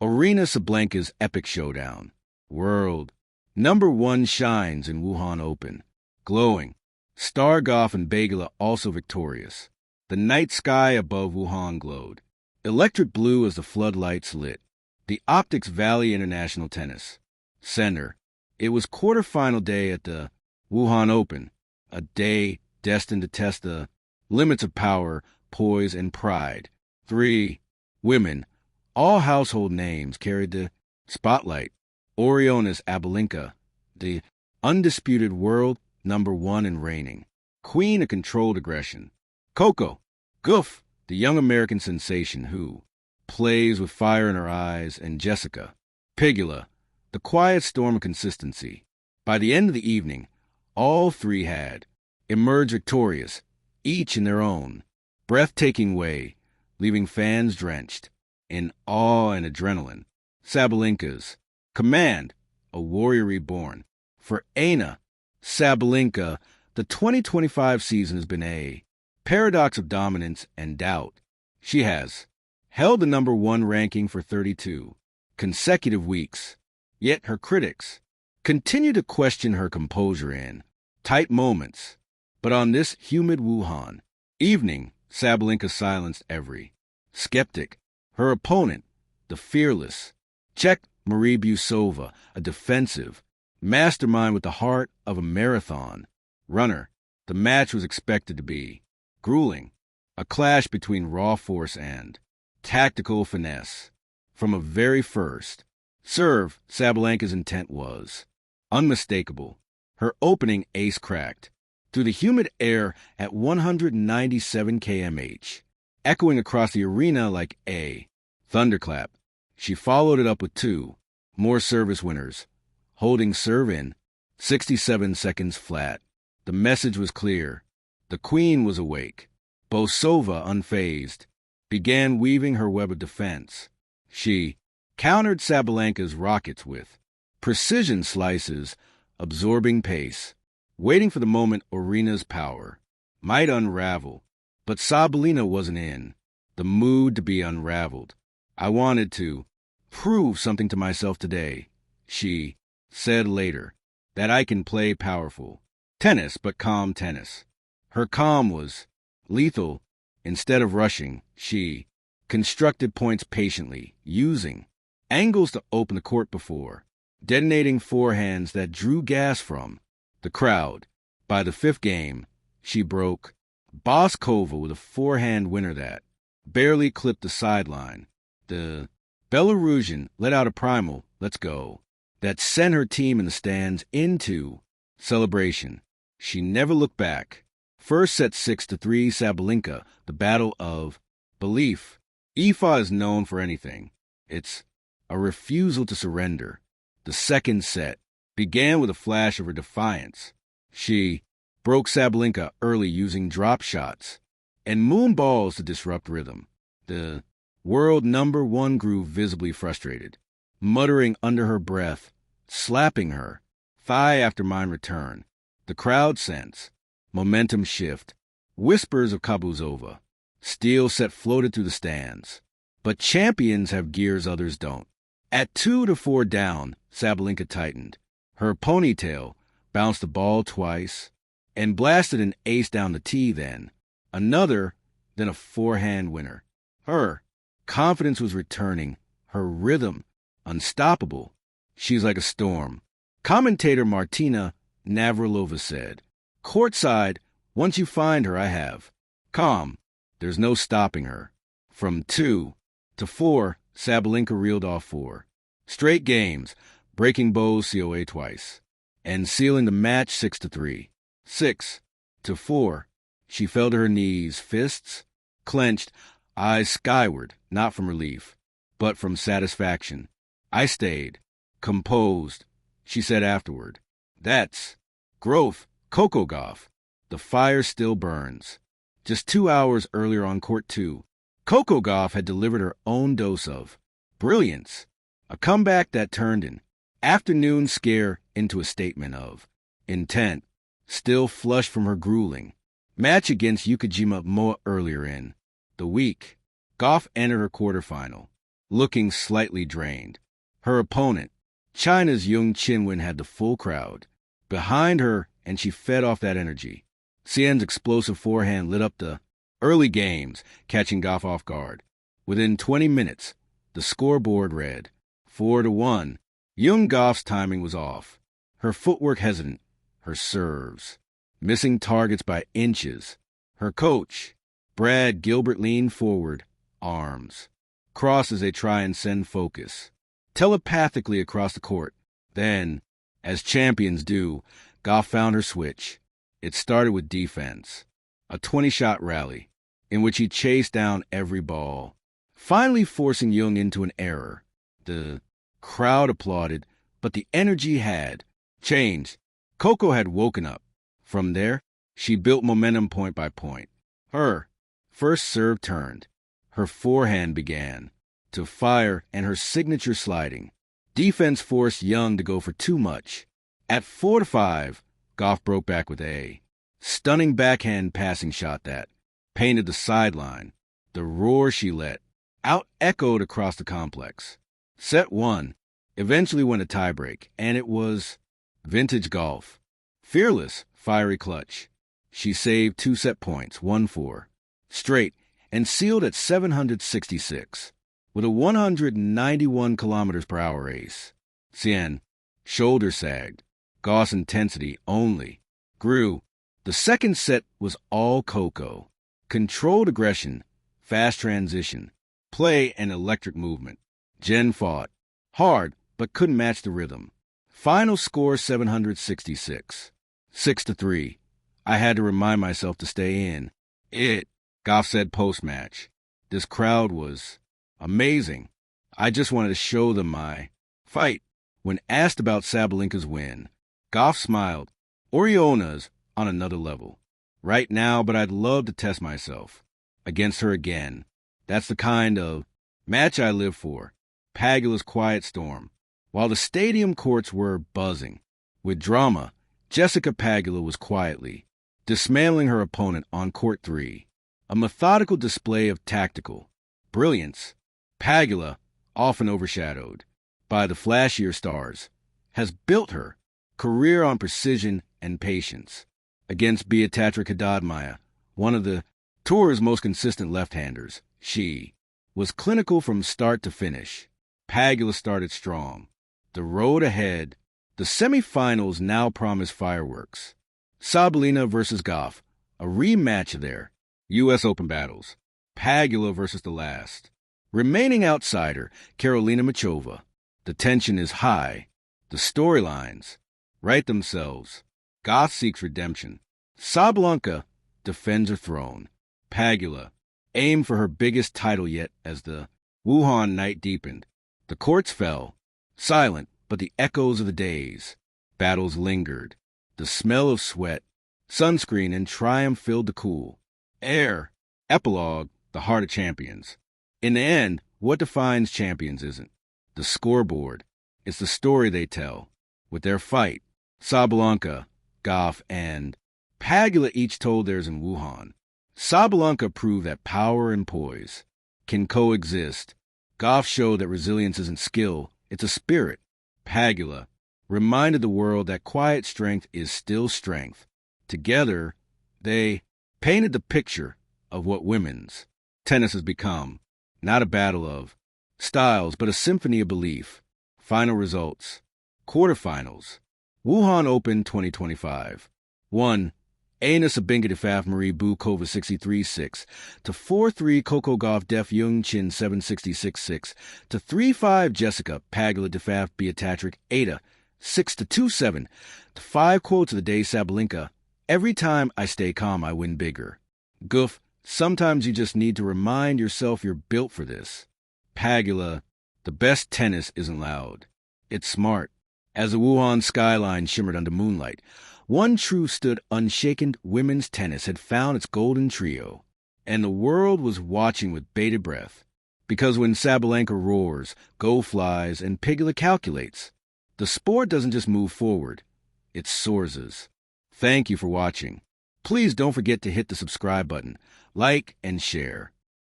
Aryna Sabalenka's epic showdown. World #1 shines in Wuhan Open. Glowing. Star Gauff and Pegula also victorious. The night sky above Wuhan glowed. Electric blue as the floodlights lit. The Optics Valley International Tennis Center. It was quarterfinal day at the Wuhan Open, a day destined to test the limits of power, poise, and pride. 3 women, all household names, carried the spotlight. Aryna Sabalenka, the undisputed world #1 and reigning queen of controlled aggression. Coco Gauff, the young American sensation who plays with fire in her eyes, and Jessica Pegula, the quiet storm of consistency. By the end of the evening, all three had emerged victorious, each in their own breathtaking way, leaving fans drenched in awe and adrenaline. Sabalenka's command, a warrior reborn. For Aryna Sabalenka, the 2025 season has been a paradox of dominance and doubt. She has held the #1 ranking for 32 consecutive weeks, yet her critics continue to question her composure in tight moments. But on this humid Wuhan evening, Sabalenka silenced every skeptic. Her opponent, the fearless Czech Marie Busova, a defensive mastermind with the heart of a marathon runner. The match was expected to be grueling, a clash between raw force and tactical finesse. From a very first serve, Sabalenka's intent was unmistakable. Her opening ace cracked through the humid air at 197 km/h, echoing across the arena like a thunderclap. She followed it up with 2 more service winners, holding serve in 67 seconds flat. The message was clear. The queen was awake. Busova, unfazed, began weaving her web of defense. She countered Sabalenka's rockets with precision slices, absorbing pace, waiting for the moment Aryna's power might unravel. But Sabalenka wasn't in the mood to be unraveled. "I wanted to prove something to myself today," she said later, "that I can play powerful tennis, but calm tennis." Her calm was lethal. Instead of rushing, she constructed points patiently, using angles to open the court before detonating forehands that drew gas from the crowd. By the 5th game, she broke Boskova with a forehand winner that barely clipped the sideline. The Belarusian let out a primal "let's go" that sent her team in the stands into celebration. She never looked back. First set 6-3 Sabalenka, the battle of belief. Aoife is known for anything. It's a refusal to surrender. The second set began with a flash of her defiance. She broke Sabalenka early using drop shots and moon balls to disrupt rhythm. The world #1 grew visibly frustrated, muttering under her breath, slapping her thigh after mine return. The crowd sensed momentum shift. Whispers of Kabuzova. Steel set floated through the stands. But champions have gears others don't. At 2-4 down, Sabalenka tightened. Her ponytail bounced the ball twice and blasted an ace down the tee, then another, then a forehand winner. Her confidence was returning, her rhythm unstoppable. "She's like a storm," commentator Martina Navratilova said. "Courtside, once you find her, I have calm. There's no stopping her." From 2-4, Sabalenka reeled off 4 straight games, breaking Bo's COA twice and sealing the match 6-3. 6-4, she fell to her knees, fists clenched, eyes skyward, not from relief, but from satisfaction. "I stayed composed," she said afterward. "That's growth." Coco Gauff. The fire still burns. Just 2 hours earlier on court 2, Coco Gauff had delivered her own dose of brilliance, a comeback that turned an afternoon scare into a statement of intent. Still flushed from her grueling match against Yukijima Moa earlier in the week, Gauff entered her quarterfinal looking slightly drained. Her opponent, China's Yung Chinwen, had the full crowd behind her, and she fed off that energy. Xian's explosive forehand lit up the early games, catching Gauff off guard. Within 20 minutes, the scoreboard read 4-1. Yung Gauff's timing was off. Her footwork hesitant, her serves missing targets by inches. Her coach, Brad Gilbert, leaned forward, arms crossed as they try and send focus telepathically across the court. Then, as champions do, Gauff found her switch. It started with defense, a 20-shot rally in which he chased down every ball, finally forcing Yung into an error. The crowd applauded, but the energy had changed. Coco had woken up. From there, she built momentum point by point. Her first serve turned. Her forehand began to fire, and her signature sliding defense forced Yung to go for too much. At 4-5, Gauff broke back with a stunning backhand passing shot that painted the sideline. The roar she let out echoed across the complex. Set 1 eventually went a tiebreak, and it was vintage Gauff. Fearless, fiery clutch. She saved 2 set points, 1-4, straight, and sealed at 766. With a 191 km/h race, Xian shoulder sagged. Gauff's intensity only grew. The second set was all Coco. Controlled aggression, fast transition, play, and electric movement. Jen fought hard, but couldn't match the rhythm. Final score 766. 6-3. I had to remind myself to stay in it, Gauff said post-match. This crowd was amazing. I just wanted to show them my fight. When asked about Sabalenka's win, Gauff smiled. Oriona's on another level right now, but I'd love to test myself against her again. That's the kind of match I live for. Pegula's quiet storm. While the stadium courts were buzzing with drama, Jessica Pegula was quietly dismantling her opponent on court 3. A methodical display of tactical brilliance. Pegula, often overshadowed by the flashier stars, has built her career on precision and patience. Against Beatrice Haddad-Maia, one of the tour's most consistent left-handers, she was clinical from start to finish. Pegula started strong. The road ahead, the semifinals now promise fireworks. Sabalenka versus Gauff, a rematch of their U.S. Open battles. Pegula versus the last remaining outsider, Karolina Muchova. The tension is high. The storylines write themselves. Gauff seeks redemption. Sabalenka defends her throne. Pegula aimed for her biggest title yet as the Wuhan night deepened. The courts fell, silent, but the echoes of the days. Battles lingered. The smell of sweat, sunscreen, and triumph filled the cool air. Epilogue, the heart of champions. In the end, what defines champions isn't the scoreboard. It's the story they tell. With their fight, Sabalenka, Gauff, and Pegula each told theirs in Wuhan. Sabalenka proved that power and poise can coexist. Gauff showed that resilience isn't skill, it's a spirit. Pegula reminded the world that quiet strength is still strength. Together, they painted the picture of what women's tennis has become. Not a battle of styles, but a symphony of belief. Final results. Quarterfinals. Wuhan Open 2025. 1. Aryna Sabalenka defeated Marie Bukova 63-6 to 4-3 Coco Gauff def Yung Chin 766-6 to 3-5 Jessica Pegula defeated Beatrice Ada 6-2-7 to 5 quotes of the day Sabalenka. Every time I stay calm, I win bigger. Gauff, sometimes you just need to remind yourself you're built for this. Pegula, the best tennis isn't loud. It's smart. As the Wuhan skyline shimmered under moonlight, one truth stood unshaken: women's tennis had found its golden trio, and the world was watching with bated breath. Because when Sabalenka roars, Go flies, and Pegula calculates, the sport doesn't just move forward, it soars. Thank you for watching. Please don't forget to hit the subscribe button, like, and share.